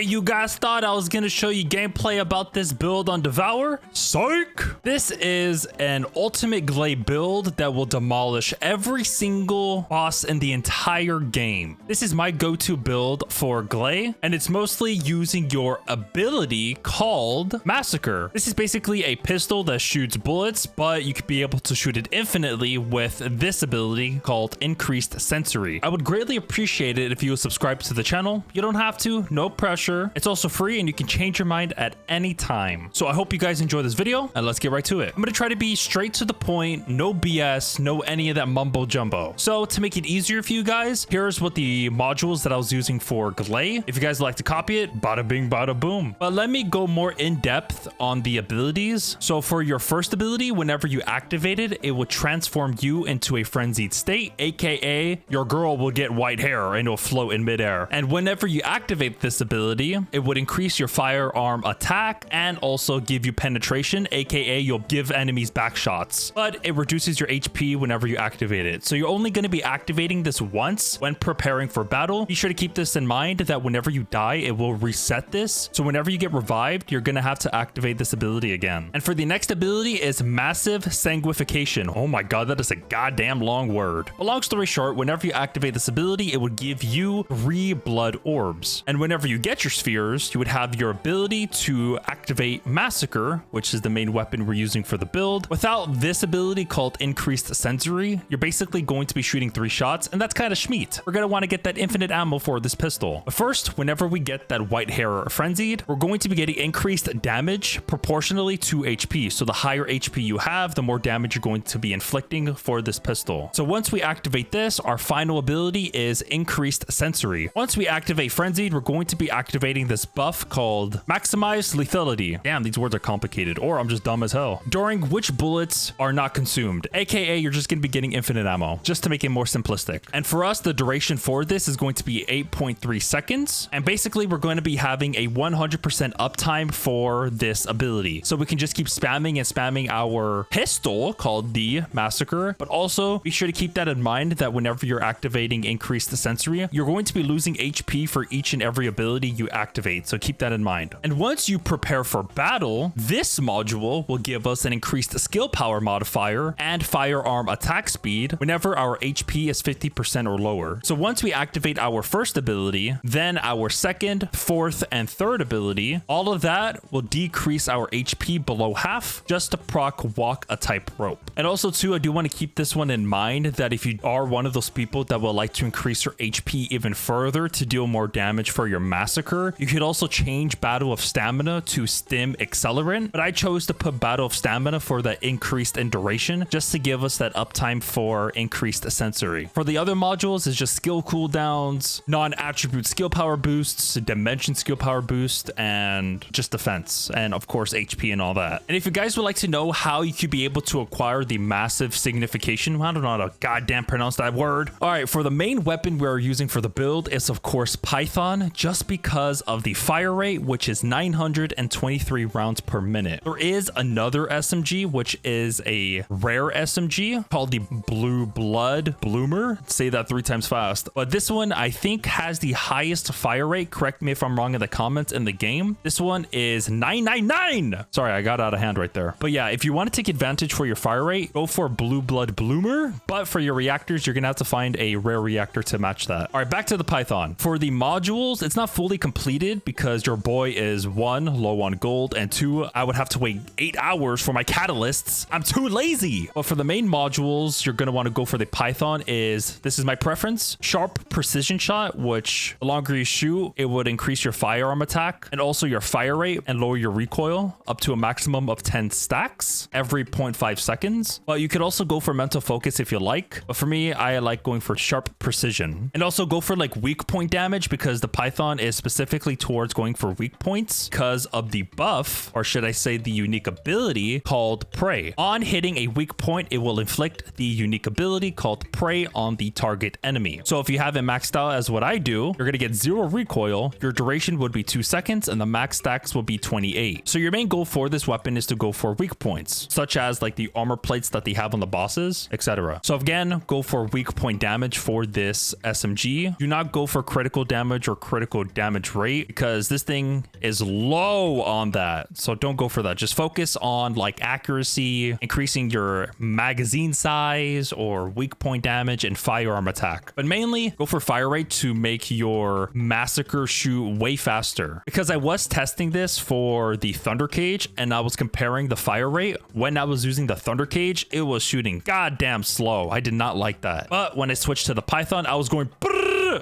you guys thought I was gonna show you gameplay about this build on Devour? Psych! This is an ultimate Gley build that will demolish every single boss in the entire game. This is my go-to build for Gley, and it's mostly using your ability called Massacre. This is basically a pistol that shoots bullets, but you could be able to shoot it infinitely with this ability called Increased Sensory. I would greatly appreciate it if you would subscribe to the channel. You don't have to, no pressure. It's also free and you can change your mind at any time. So I hope you guys enjoy this video and let's get right to it. I'm gonna try to be straight to the point, no BS, no any of that mumbo jumbo. So to make it easier for you guys, here's what the modules that I was using for Gley. If you guys like to copy it, bada bing, bada boom. But let me go more in depth on the abilities. So for your first ability, whenever you activate it, it will transform you into a frenzied state, aka your girl will get white hair and it'll float in midair. And whenever you activate this ability, it would increase your firearm attack and also give you penetration, aka you'll give enemies back shots, but it reduces your HP whenever you activate it. So you're only going to be activating this once when preparing for battle. Be sure to keep this in mind that whenever you die, it will reset this. So whenever you get revived, you're going to have to activate this ability again. And for the next ability is Massive Sanguification. Oh my god, that is a goddamn long word. But long story short, whenever you activate this ability, it would give you 3 blood orbs. And whenever you get your spheres, you would have your ability to activate Massacre, which is the main weapon we're using for the build. Without this ability called Increased Sensory, you're basically going to be shooting 3 shots, and that's kind of schmeat. We're going to want to get that infinite ammo for this pistol. But first, whenever we get that white hair frenzied, we're going to be getting increased damage proportionally to HP. So the higher HP you have, the more damage you're going to be inflicting for this pistol. So once we activate this, our final ability is Increased Sensory. Once we activate Frenzied, we're going to be activating this buff called Maximize Lethality. Damn, these words are complicated, or I'm just dumb as hell. During which bullets are not consumed, aka you're just going to be getting infinite ammo, just to make it more simplistic. And for us, the duration for this is going to be 8.3 seconds. And basically, we're going to be having a 100% uptime for this ability. So we can just keep spamming and spamming our pistol called the Massacre. But also be sure to keep that in mind that whenever you're activating Increased Sensory, you're going to be losing HP for each and every ability you activate. So keep that in mind. And once you prepare for battle, this module will give us an increased skill power modifier and firearm attack speed whenever our HP is 50% or lower. So once we activate our first ability, then our second, fourth, and third ability, all of that will decrease our HP below half just to proc walk a type rope. And also too, I do want to keep this one in mind that if you are one of those people that will like to increase your HP even further to deal more damage for your Massacre, you could also change Battle of Stamina to Stim Accelerant, but I chose to put Battle of Stamina for that increased in duration just to give us that uptime for Increased Sensory. For the other modules is just skill cooldowns, non-attribute skill power boosts, dimension skill power boost, and just defense, and of course HP and all that. And if you guys would like to know how you could be able to acquire the Massive Signification, I don't know how to goddamn pronounce that word. All right, for the main weapon we're using for the build is of course Python, just because of the fire rate, which is 923 rounds per minute. There is another SMG, which is a rare SMG called the Blue Blood Bloomer. Say that 3 times fast. But this one I think has the highest fire rate. Correct me if I'm wrong in the comments in the game. This one is 999. Sorry, I got out of hand right there. But yeah, if you want to take advantage for your fire rate, go for Blue Blood Bloomer. But for your reactors, you're gonna have to find a rare reactor to match that. All right, back to the Python. For the modules, it's not fully completed because your boy is 1, low on gold, and 2, I would have to wait 8 hours for my catalysts. I'm too lazy. But for the main modules, you're gonna want to go for the Python this is my preference. Sharp Precision Shot, which the longer you shoot, it would increase your firearm attack and also your fire rate and lower your recoil up to a maximum of 10 stacks every 0.5 seconds. But you could also go for Mental Focus if you like. But for me, I like going for Sharp Precision. And also go for like weak point damage because the Python is specifically towards going for weak points because of the buff, or should I say the unique ability called Prey. On hitting a weak point, it will inflict the unique ability called Prey on the target enemy. So if you have it maxed out as what I do, you're going to get 0 recoil, your duration would be 2 seconds, and the max stacks will be 28. So your main goal for this weapon is to go for weak points, such as like the armor plates that they have on the bosses, etc. So again, go for weak point damage for this SMG. Do not go for critical damage or critical damage trait because this thing is low on that. So don't go for that. Just focus on like accuracy, increasing your magazine size or weak point damage and firearm attack. But mainly go for fire rate to make your Massacre shoot way faster. Because I was testing this for the Thunder Cage and I was comparing the fire rate. When I was using the Thunder Cage, it was shooting goddamn slow. I did not like that. But when I switched to the Python, I was going,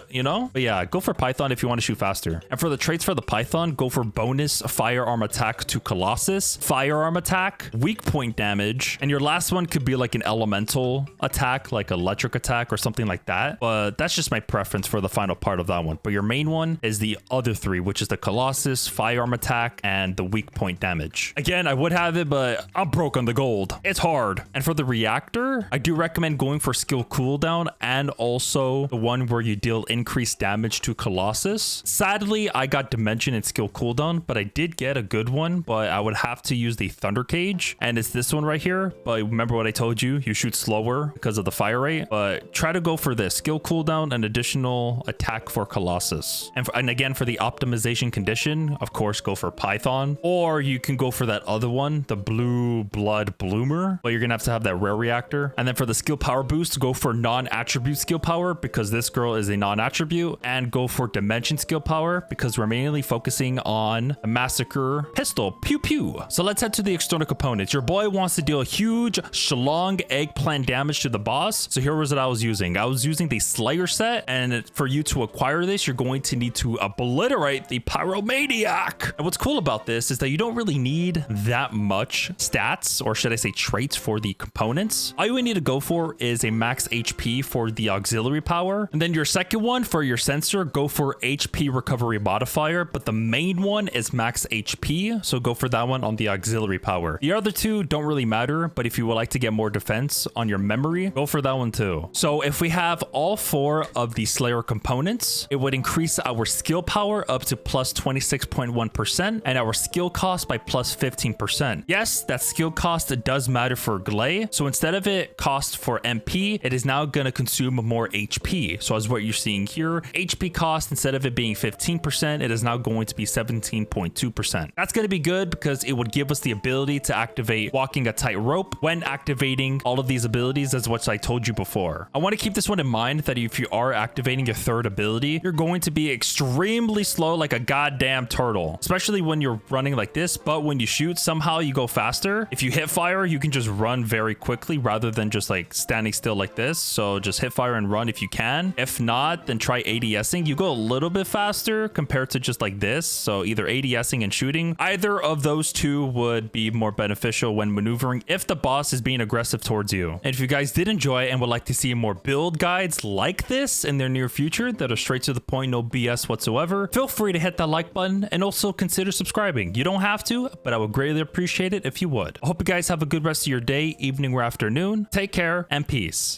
you know? But yeah, go for Python if you want to shoot faster. And for the traits for the Python, go for bonus firearm attack to Colossus, firearm attack, weak point damage, and your last one could be like an elemental attack, like electric attack or something like that. But that's just my preference for the final part of that one. But your main one is the other three, which is the Colossus, firearm attack, and the weak point damage. Again, I would have it, but I'm broke on the gold. It's hard. And for the Reactor, I do recommend going for skill cooldown and also the one where you deal increased damage to Colossus. Sadly, I got Dimension and skill cooldown, but I did get a good one, but I would have to use the Thunder Cage, and it's this one right here. But remember what I told you, you shoot slower because of the fire rate, but try to go for this skill cooldown and additional attack for Colossus. And again, for the optimization condition, of course, go for Python, or you can go for that other one, the Blue Blood Bloomer, but you're gonna have to have that rare reactor. And then for the skill power boost, go for non-attribute skill power because this girl is a non-attribute, and go for dimension skill power because we're mainly focusing on a Massacre pistol. Pew pew. So let's head to the external components. Your boy wants to deal huge Shalong eggplant damage to the boss. So here was what I was using. I was using the Slayer set, and for you to acquire this, you're going to need to obliterate the Pyromaniac. And what's cool about this is that you don't really need that much stats, or should I say traits, for the components. All you would need to go for is a max HP for the auxiliary power, and then your second one for your sensor, go for HP recovery modifier, but the main one is max HP, so go for that one on the auxiliary power. The other two don't really matter, but if you would like to get more defense on your memory, go for that one too. So if we have all four of the Slayer components, it would increase our skill power up to plus 26.1% and our skill cost by plus 15%. Yes, that skill cost does matter for Gley, so instead of it cost for MP, it is now going to consume more HP. So as what you're seeing here, HP cost, instead of it being 15%, it is now going to be 17.2%. That's going to be good because it would give us the ability to activate walking a tightrope when activating all of these abilities, as what I told you before. I want to keep this one in mind that if you are activating your third ability, you're going to be extremely slow like a goddamn turtle, especially when you're running like this. But when you shoot, somehow you go faster. If you hit fire, you can just run very quickly rather than just like standing still like this. So just hit fire and run if you can. If not, then try ADSing. You go a little bit faster compared to just like this. So either ADSing and shooting, either of those two would be more beneficial when maneuvering if the boss is being aggressive towards you. And if you guys did enjoy and would like to see more build guides like this in their near future that are straight to the point, no BS whatsoever, feel free to hit that like button and also consider subscribing. You don't have to, but I would greatly appreciate it if you would. I hope you guys have a good rest of your day, evening, or afternoon. Take care and peace.